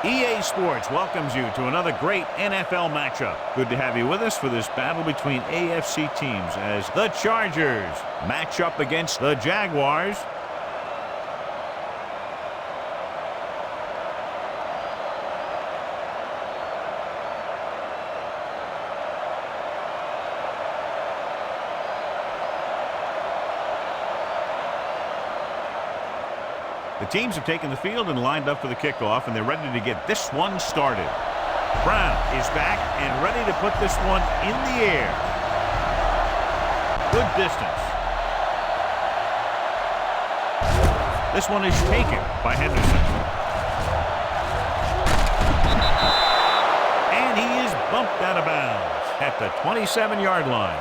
EA Sports welcomes you to another great NFL matchup. Good to have you with us for this battle between AFC teams as the Chargers match up against the Jaguars. The teams have taken the field and lined up for the kickoff, and they're ready to get this one started. Brown is back and ready to put this one in the air. Good distance. This one is taken by Henderson. And he is bumped out of bounds at the 27-yard line.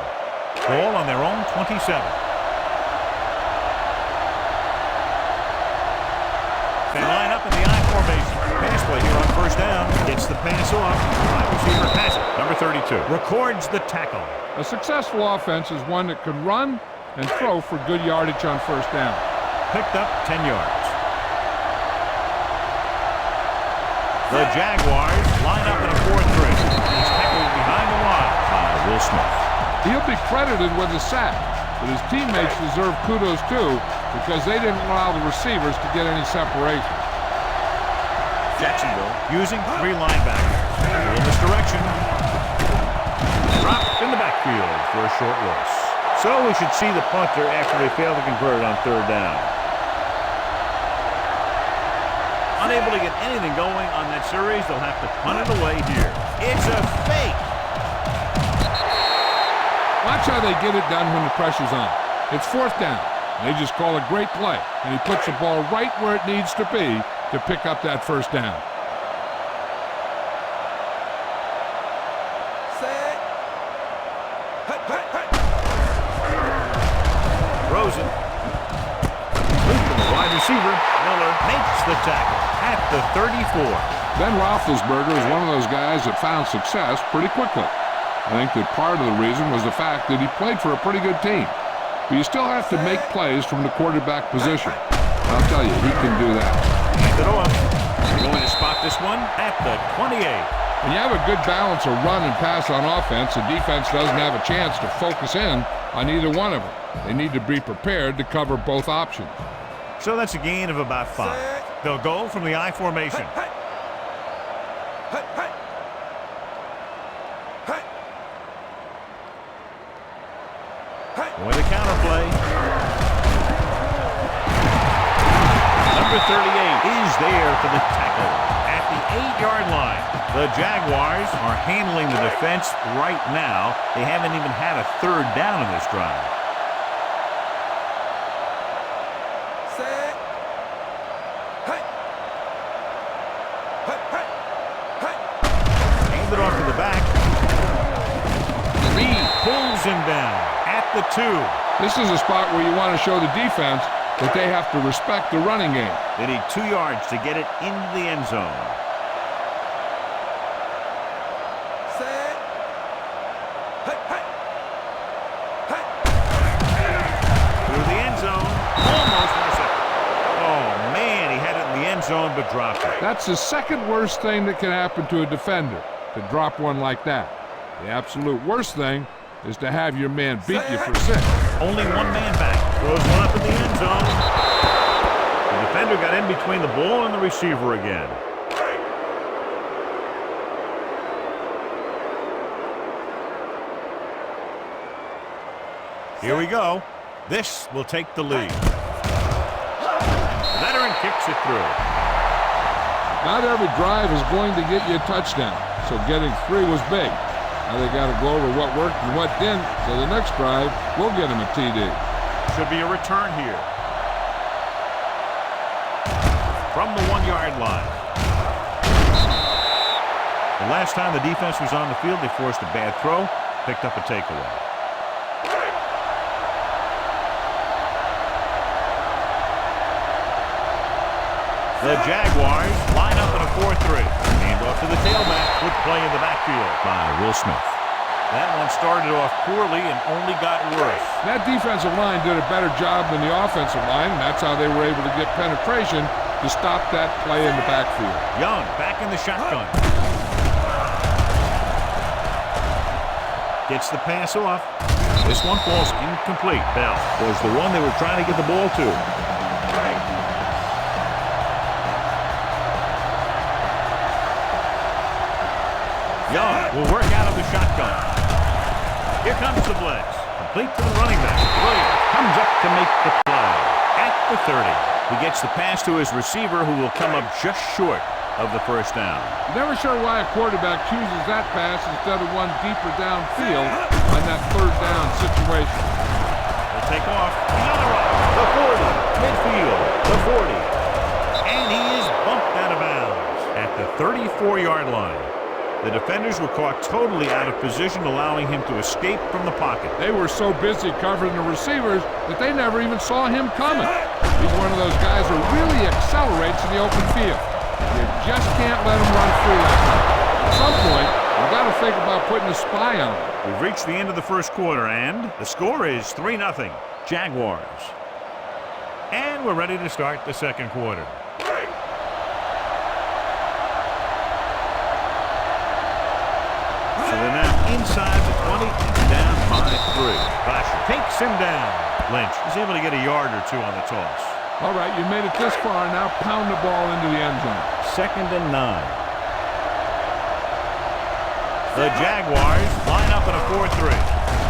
Ball on their own 27. They line up in the I formation. Pass play here on first down. Gets the pass off. Wide receiver has it. Number 32. Records the tackle. A successful offense is one that can run and throw for good yardage on first down. Picked up 10 yards. The Jaguars line up in a 4-3. He's tackled behind the line by Will Smith. He'll be credited with a sack, but his teammates deserve kudos too, because they didn't allow the receivers to get any separation. Jacksonville using 3 linebackers. A little misdirection. Dropped in the backfield for a short loss. So we should see the punter after they fail to convert on third down. Unable to get anything going on that series, they'll have to punt it away here. It's a fake. Watch how they get it done when the pressure's on. It's fourth down. They just call a great play, and he puts the ball right where it needs to be to pick up that first down. Set. Rosen. Loop from the wide receiver. Miller makes the tackle at the 34. Ben Roethlisberger is one of those guys that found success pretty quickly. I think that part of the reason was the fact that he played for a pretty good team. But you still have to make plays from the quarterback position. I'll tell you, he can do that. Hand it off. Going to spot this one at the 28. When you have a good balance of run and pass on offense, the defense doesn't have a chance to focus in on either one of them. They need to be prepared to cover both options. So that's a gain of about 5. They'll go from the I formation. With a counter play. Number 38 is there for the tackle at the 8-yard line. The Jaguars are handling the defense right now. They haven't even had a third down in this drive. Set. Hand it off to the back. Reed pulls him down at the 2. This is a spot where you want to show the defense that they have to respect the running game. They need 2 yards to get it into the end zone. Set. Through the end zone. Almost intercepted. Oh, man, he had it in the end zone but dropped it. That's the second worst thing that can happen to a defender, to drop one like that. The absolute worst thing is to have your man beat you for 6. Only one man back. Throws one up in the end zone. The defender got in between the ball and the receiver again. Here we go. This will take the lead. The veteran kicks it through. Not every drive is going to get you a touchdown, so getting 3 was big. Now they got to go over what worked and what didn't, so the next drive will get them a TD. Should be a return here. From the 1-yard line. The last time the defense was on the field, they forced a bad throw, picked up a takeaway. The Jaguars line up in a 4-3. Hand off to the tailback. Good play in the backfield by Will Smith. That one started off poorly and only got worse. That defensive line did a better job than the offensive line, and that's how they were able to get penetration to stop that play in the backfield. Young back in the shotgun. Gets the pass off. This one falls incomplete. Bell was the one they were trying to get the ball to. Young will work out of the shotgun. Here comes the blitz. Complete to the running back. Williams comes up to make the play. At the 30. He gets the pass to his receiver, who will come up just short of the first down. Never sure why a quarterback chooses that pass instead of one deeper downfield on that third down situation. He'll take off. He's on the run. The 40. Midfield. The 40. And he is bumped out of bounds at the 34-yard line. The defenders were caught totally out of position, allowing him to escape from the pocket. They were so busy covering the receivers that they never even saw him coming. He's one of those guys who really accelerates in the open field. You just can't let him run free like that. At some point, you've got to think about putting a spy on him. We've reached the end of the first quarter, and the score is 3-0, Jaguars. And we're ready to start the second quarter. So they're now inside the 20 and down by 3. Basher takes him down. Lynch is able to get a yard or two on the toss. All right, you made it this far. Now pound the ball into the end zone. 2nd and 9. The Jaguars line up in a 4-3.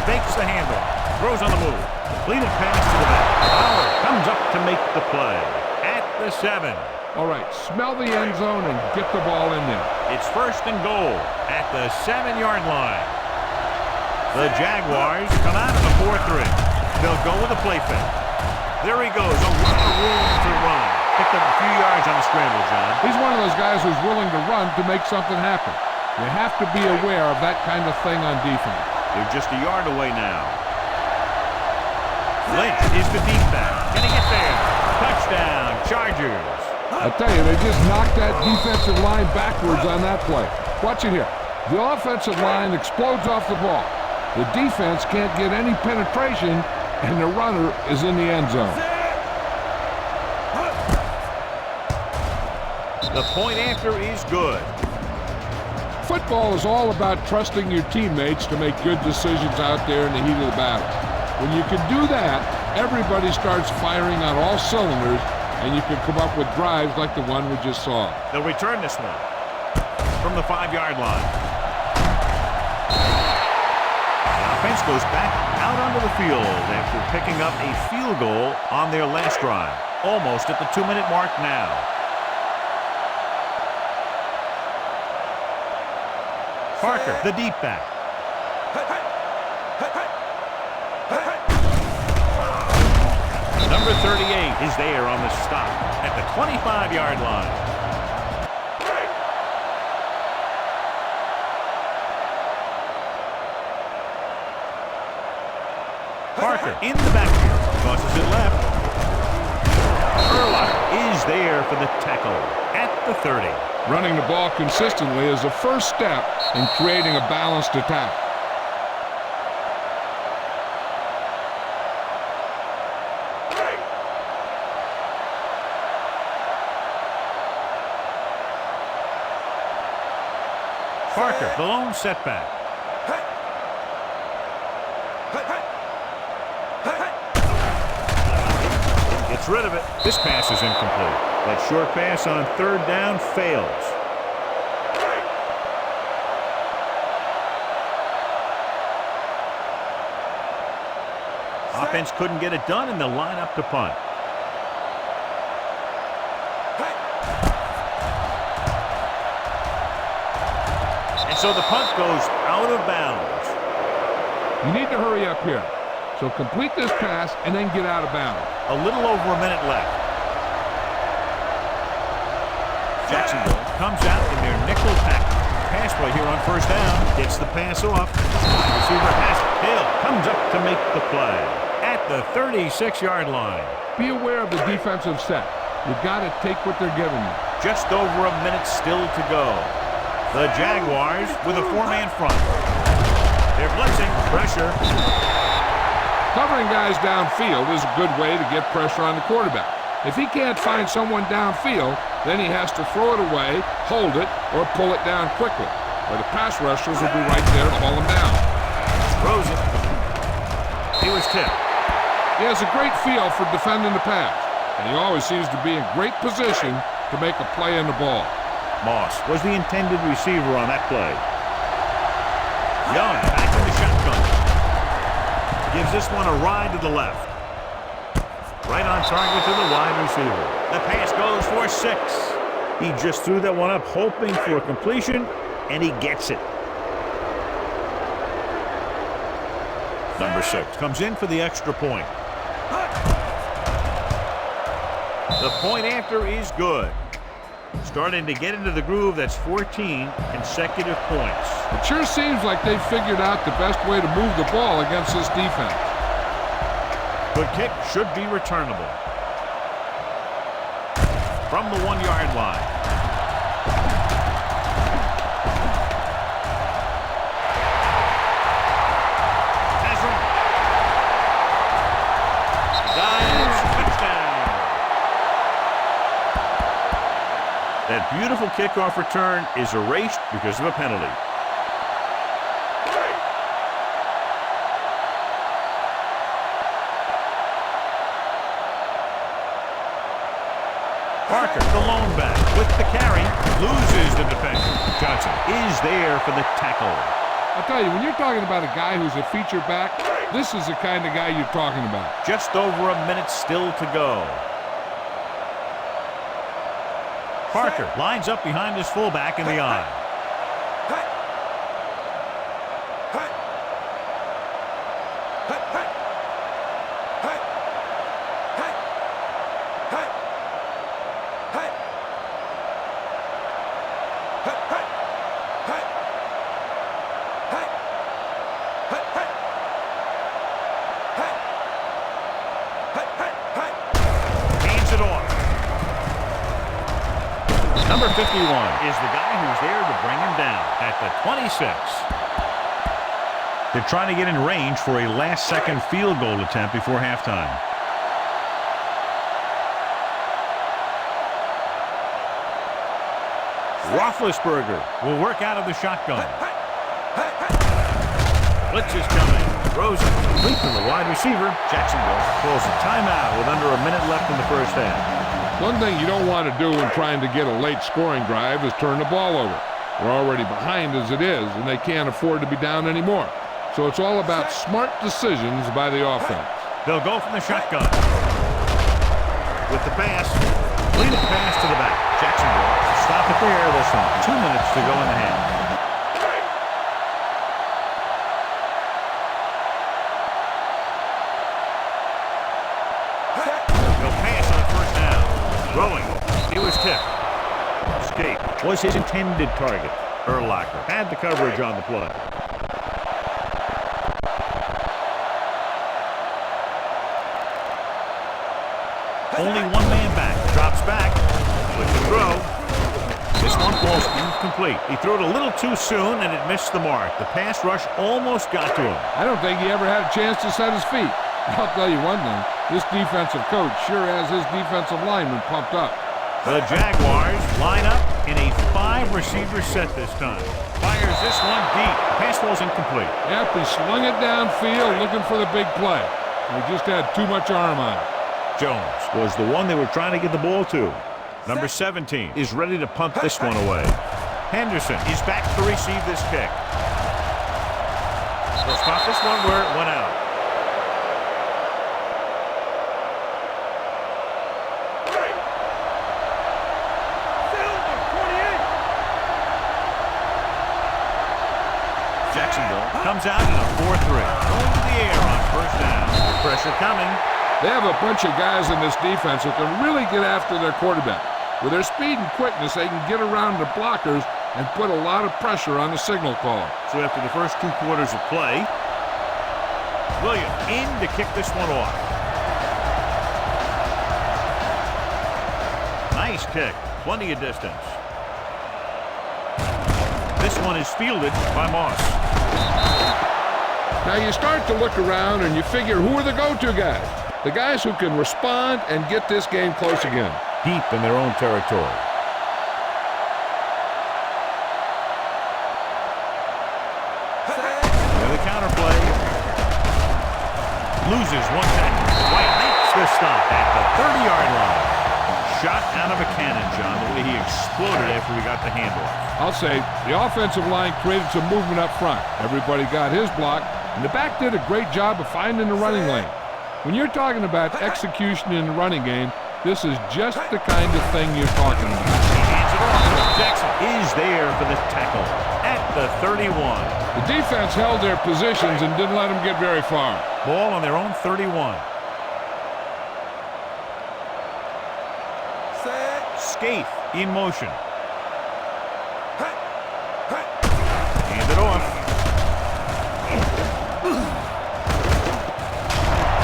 Fakes the handoff. Throws on the move. Completed pass to the back. Fowler comes up to make the play. At the 7. All right, smell the end zone and get the ball in there. It's 1st and goal at the 7-yard line. The Jaguars come out in a 4-3. They'll go with a play fake. There he goes. A lot of room to run. Picked up a few yards on the scramble, John. He's one of those guys who's willing to run to make something happen. You have to be aware of that kind of thing on defense. They're just a yard away now. Lynch is the deep back. Can he get there? Touchdown, Chargers. I tell you, they just knocked that defensive line backwards on that play. Watch it here. The offensive line explodes off the ball. The defense can't get any penetration, and the runner is in the end zone. The point after is good. Football is all about trusting your teammates to make good decisions out there in the heat of the battle. When you can do that, everybody starts firing on all cylinders, and you can come up with drives like the one we just saw. They'll return this one from the 5-yard line. The offense goes back out onto the field after picking up a field goal on their last drive. Almost at the 2-minute mark now. Parker, the deep back. Number 38 is there on the stop at the 25-yard line. Parker in the backfield, tosses it left. Urlacher is there for the tackle at the 30. Running the ball consistently is the first step in creating a balanced attack. Parker, the lone setback. Gets rid of it. This pass is incomplete. That short pass on 3rd down fails. Offense couldn't get it done, and they'll line up to punt. And so the punt goes out of bounds. You need to hurry up here. So complete this pass and then get out of bounds. A little over a minute left. Jacksonville comes out in their nickel tackle. Pass play here on 1st down. Gets the pass off. Receiver has it. Hill comes up to make the play at the 36-yard line. Be aware of the defensive set. You've got to take what they're giving you. Just over a minute still to go. The Jaguars with a 4-man front. They're blitzing. Pressure. Covering guys downfield is a good way to get pressure on the quarterback. If he can't find someone downfield, then he has to throw it away, hold it, or pull it down quickly, or the pass rushers will be right there to haul him down. Throws it. He was tipped. He has a great feel for defending the pass, and he always seems to be in great position to make a play in the ball. Moss was the intended receiver on that play. Young back in the shotgun. Gives this one a ride to the left. Right on target to the wide receiver. The pass goes for 6. He just threw that one up hoping for a completion, and he gets it. Number 6 comes in for the extra point. The point after is good. Starting to get into the groove. That's 14 consecutive points. It sure seems like they've figured out the best way to move the ball against this defense. The kick should be returnable. From the 1-yard line. Has room. Dives, touchdown. That beautiful kickoff return is erased because of a penalty. Parker, the lone back, with the carry, loses the defender. Johnson is there for the tackle. I'll tell you, when you're talking about a guy who's a feature back, this is the kind of guy you're talking about. Just over a minute still to go. Parker lines up behind his fullback in the eye. Number 51 is the guy who's there to bring him down at the 26. They're trying to get in range for a last-second field goal attempt before halftime. Roethlisberger will work out of the shotgun. Blitz is coming. Throws it complete to the wide receiver. Jacksonville calls a timeout with under a minute left in the first half. One thing you don't want to do when trying to get a late scoring drive is turn the ball over. They're already behind as it is, and they can't afford to be down anymore. So it's all about smart decisions by the offense. They'll go from the shotgun. With the pass, lead a pass to the back. Jacksonville stop it there. There's 2 minutes to go in the half. Throwing. He was tipped. Escape was his intended target. Urlacher had the coverage on the play. Only one man back. Drops back. With the throw. This one falls incomplete. He threw it a little too soon, and it missed the mark. The pass rush almost got to him. I don't think he ever had a chance to set his feet. I'll tell you one thing. This defensive coach sure has his defensive lineman pumped up. The Jaguars line up in a 5-receiver set this time. Fires this one deep. Pass falls incomplete. Yep, he slung it downfield looking for the big play. He just had too much arm on it. Jones was the one they were trying to get the ball to. Number 17 is ready to punt this one away. Henderson is back to receive this kick. He'll spot this one where it went out. Jacksonville comes out in a 4-3. Going to the air on first down. Pressure coming. They have a bunch of guys in this defense who can really get after their quarterback. With their speed and quickness, they can get around the blockers and put a lot of pressure on the signal call. So after the first 2 quarters of play, Williams in to kick this one off. Nice kick. Plenty of distance. This one is fielded by Moss. Now you start to look around and you figure, who are the go-to guys? The guys who can respond and get this game close again. Deep in their own territory. The counterplay. Loses one tackle. White makes the stop at the 30-yard line. Shot out of a cannon, John, the way he exploded after he got the handoff. I'll say the offensive line created some movement up front. Everybody got his block, and the back did a great job of finding the running lane. When you're talking about execution in the running game, this is just the kind of thing you're talking about. He hands it off. Jackson is there for the tackle at the 31. The defense held their positions and didn't let them get very far. Ball on their own 31. Scaife in motion. Hand it off.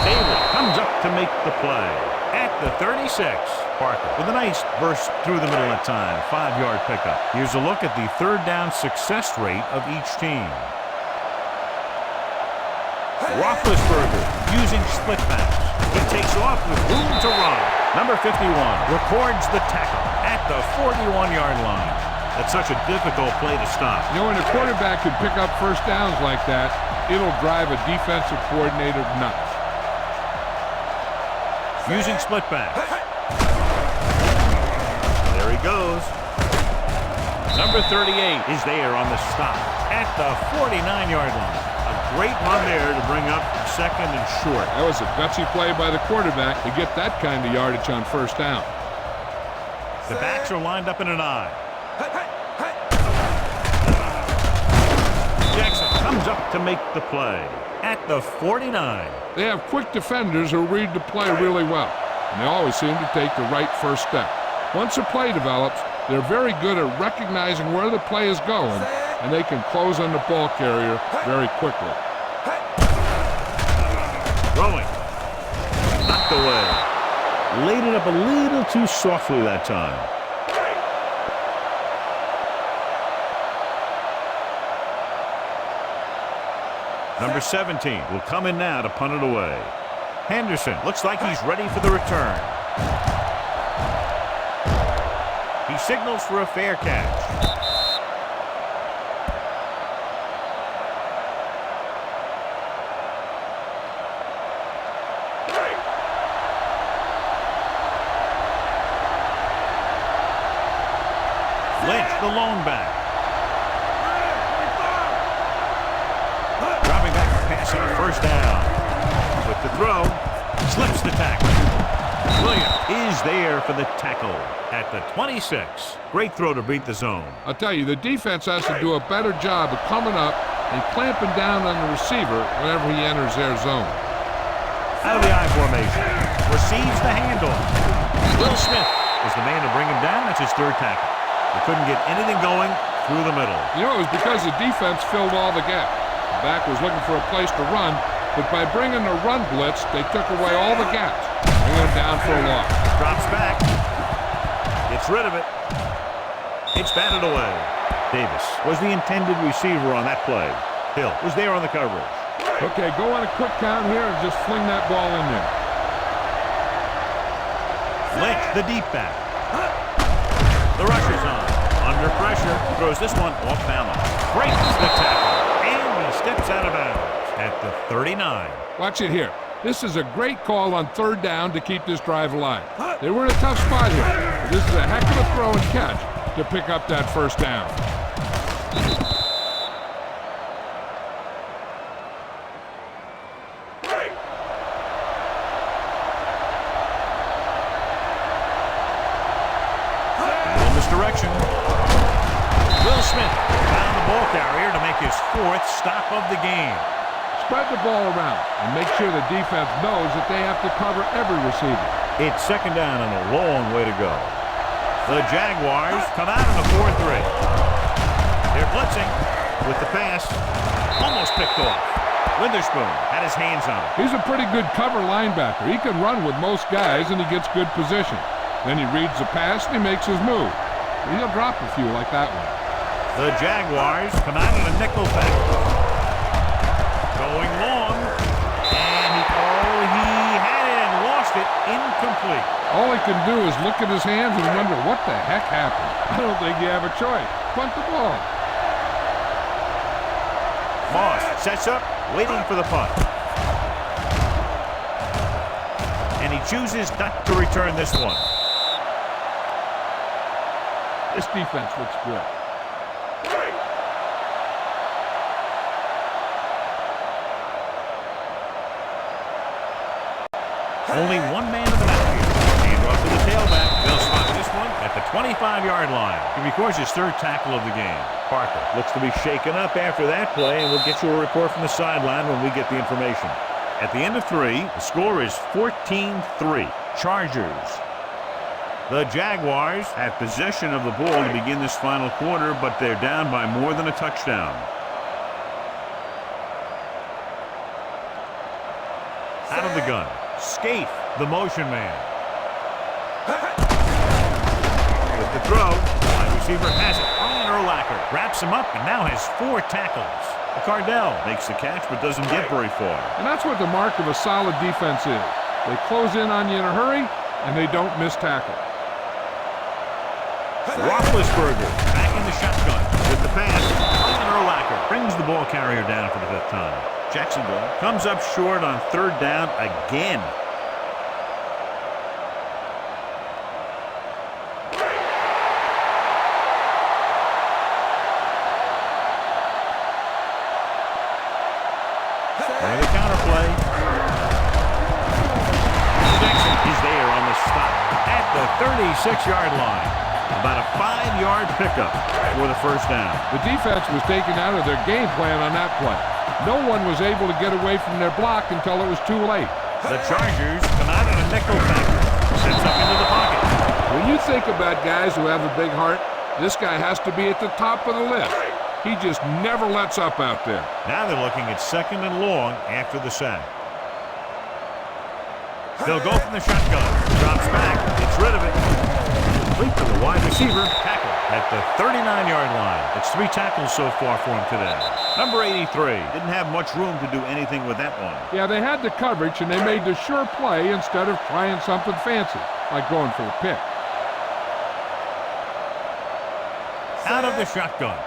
Taylor comes up to make the play at the 36. Parker with a nice burst through the middle at time. 5-yard pickup. Here's a look at the third down success rate of each team. Roethlisberger using split backs. He takes off with room to run. Number 51 records the tackle at the 41-yard line. That's such a difficult play to stop. You know, when a quarterback can pick up first downs like that, it'll drive a defensive coordinator nuts. Using split backs. There he goes. Number 38 is there on the stop at the 49-yard line. A great run there to bring up second and short. That was a gutsy play by the quarterback to get that kind of yardage on first down. The backs are lined up in an I. Jackson comes up to make the play at the 49. They have quick defenders who read the play really well, and they always seem to take the right first step. Once a play develops, they're very good at recognizing where the play is going, and they can close on the ball carrier very quickly. Throwing. Knocked away. Laid it up a little too softly that time. Number 17 will come in now to punt it away. Henderson looks like he's ready for the return. He signals for a fair catch. Lynch, the lone back. Dropping back for passing a first down. With the throw, slips the tackle. Williams is there for the tackle at the 26. Great throw to beat the zone. I'll tell you, the defense has to do a better job of coming up and clamping down on the receiver whenever he enters their zone. Out of the I formation. Receives the handoff. Will Smith is the man to bring him down. That's his third tackle. They couldn't get anything going through the middle. You know, it was because the defense filled all the gaps. The back was looking for a place to run, but by bringing the run blitz, they took away all the gaps, bringing him down for a loss. Drops back. Gets rid of it. It's batted away. Davis was the intended receiver on that play. Hill was there on the coverage. Okay, go on a quick count here and just fling that ball in there. Lynch, the deep back. The rush is on. Under pressure. Throws this one off balance. Breaks the tackle. And he steps out of bounds at the 39. Watch it here. This is a great call on third down to keep this drive alive. They were in a tough spot here. But this is a heck of a throw and catch to pick up that first down. Misdirection. Will Smith found the ball carrier to make his fourth stop of the game. Spread the ball around and make sure the defense knows that they have to cover every receiver. It's second down and a long way to go. The Jaguars come out in the 4-3. They're blitzing with the pass. Almost picked off. Witherspoon had his hands on it. He's a pretty good cover linebacker. He can run with most guys and he gets good position. Then he reads the pass and he makes his move. He'll drop a few like that one. The Jaguars come out in a nickel back. Going long. And he had it and incomplete. All he can do is look at his hands and wonder what the heck happened. I don't think you have a choice. Punt the ball. Moss sets up, waiting for the punt. And he chooses not to return this one. This defense looks good. Only one man in the backfield. Hand off to the tailback. They'll spot this one at the 25-yard line. He records his third tackle of the game. Parker looks to be shaken up after that play, and we'll get you a report from the sideline when we get the information. At the end of 3, the score is 14-3. Chargers. The Jaguars have possession of the ball to begin this final quarter, but they're down by more than a touchdown. Out of the gun. Scaife, the motion man. With the throw, wide receiver has it. Ryan Urlacher wraps him up and now has 4 tackles. Cardell makes the catch but doesn't get very far. And that's what the mark of a solid defense is. They close in on you in a hurry, and they don't miss tackle. Roethlisberger back in the shotgun with the pass. Ryan Urlacher brings the ball carrier down for the 5th time. Jacksonville comes up short on 3rd down again. And the counter play. Jackson is there on the stop at the 36-yard line. About a 5-yard pickup for the 1st down. The defense was taken out of their game plan on that play. No one was able to get away from their block until it was too late. The Chargers come out in a nickel backer. Sets up into the pocket. When you think about guys who have a big heart, this guy has to be at the top of the list. He just never lets up out there. Now they're looking at 2nd and long after the sack. They'll go from the shotgun. Drops back. Gets rid of it. Complete to the wide receiver. Tackle at the 39-yard line. It's 3 tackles so far for him today. Number 83. Didn't have much room to do anything with that one. Yeah, they had the coverage, and they made the sure play instead of trying something fancy, like going for a pick. Out of the shotgun.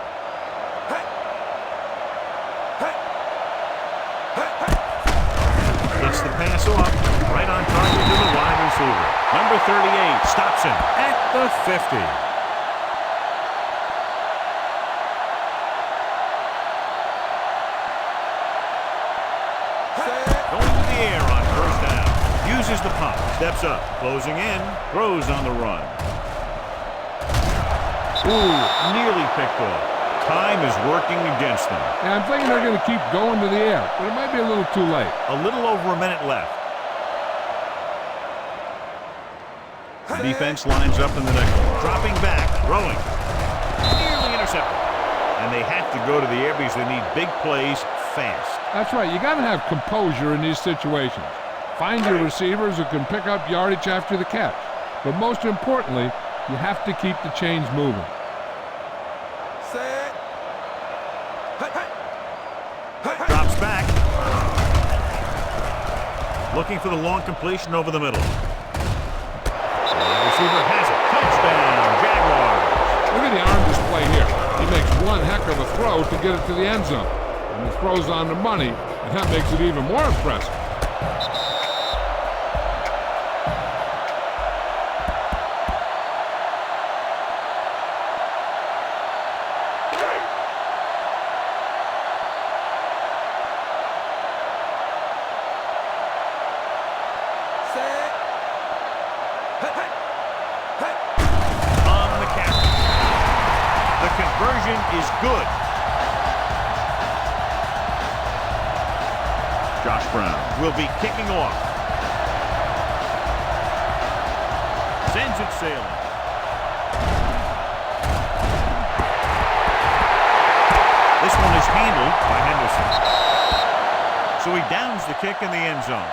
Gets the pass off. Right on target to the wide receiver. Number 38 stops him at the 50. Going to the air on 1st down. Uses the pump. Steps up. Closing in. Throws on the run. Ooh, nearly picked off. Time is working against them. And I'm thinking they're going to keep going to the air, but it might be a little too late. A little over a minute left. The defense lines up in the nickel. Dropping back, throwing. Nearly intercepted. And they have to go to the air because they need big plays fast. That's right. You got to have composure in these situations. Find your receivers who can pick up yardage after the catch. But most importantly, you have to keep the chains moving. Set. Drops back. Looking for the long completion over the middle. The receiver has it. Touchdown, Jaguars. Look at the arm display here. He makes one heck of a throw to get it to the end zone. And he throws on the money, and that makes it even more impressive. Is good. Josh Brown will be kicking off. Sends it sailing. This one is handled by Henderson. So he downs the kick in the end zone.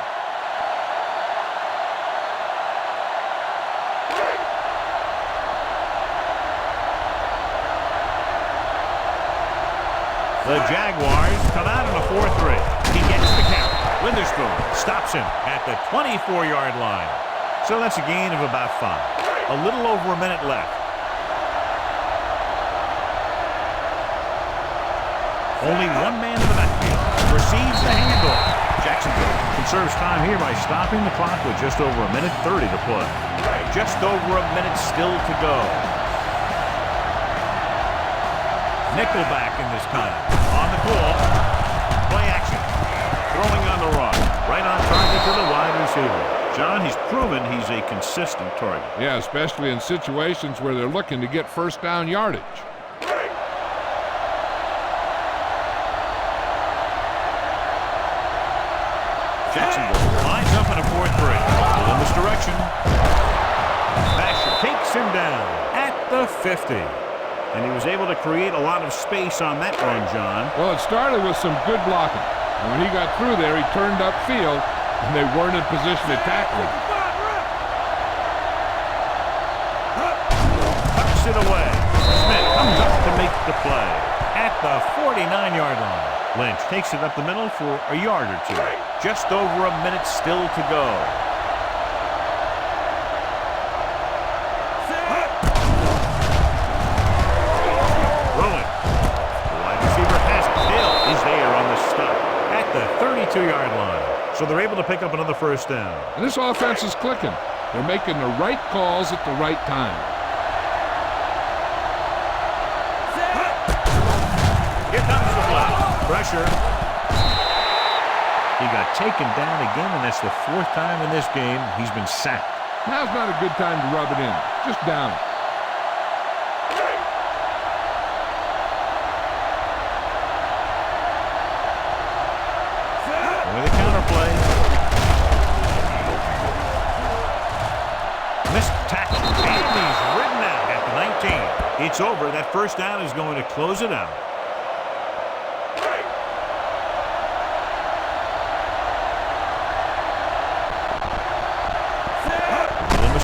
The Jaguars come out in a 4-3. He gets the count. Witherspoon stops him at the 24-yard line. So that's a gain of about 5. A little over a minute left. Only one man in the backfield. Receives the handoff. Jacksonville conserves time here by stopping the clock with just over a minute 30 to play. Just over a minute still to go. Nickelback in this time. On the call. Play action. Throwing on the run. Right on target to the wide receiver. John, he's proven he's a consistent target. Yeah, especially in situations where they're looking to get first down yardage. Jacksonville lines up in a 4-3. In this direction. Basher takes him down at the 50. And he was able to create a lot of space on that run, John. Well, it started with some good blocking. And when he got through there, he turned upfield, and they weren't in position to tackle him. Tucks it away. Smith comes up to make the play at the 49-yard line. Lynch takes it up the middle for a yard or two. Just over a minute still to go. Rolling. The wide receiver pass. Hill is there on the stop at the 32-yard line. So they're able to pick up another first down. And this offense is clicking. They're making the right calls at the right time. Here comes the flag. Pressure. He got taken down again, and that's the 4th time in this game he's been sacked. Now's not a good time to rub it in. Just down. With a counterplay. Missed tackle. And he's ridden out at the 19. It's over. That first down is going to close it out.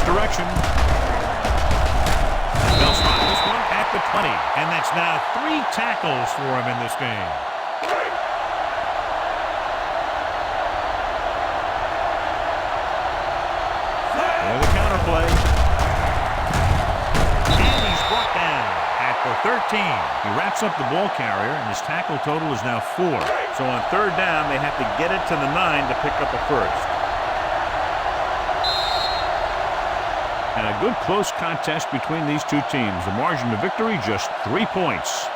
Direction. They'll spot this one at the 20. And that's now 3 tackles for him in this game. There's the counterplay. And he's brought down at the 13. He wraps up the ball carrier, and his tackle total is now 4. So on 3rd down, they have to get it to the 9 to pick up a first. And a good close contest between these two teams. The margin of victory just 3 points.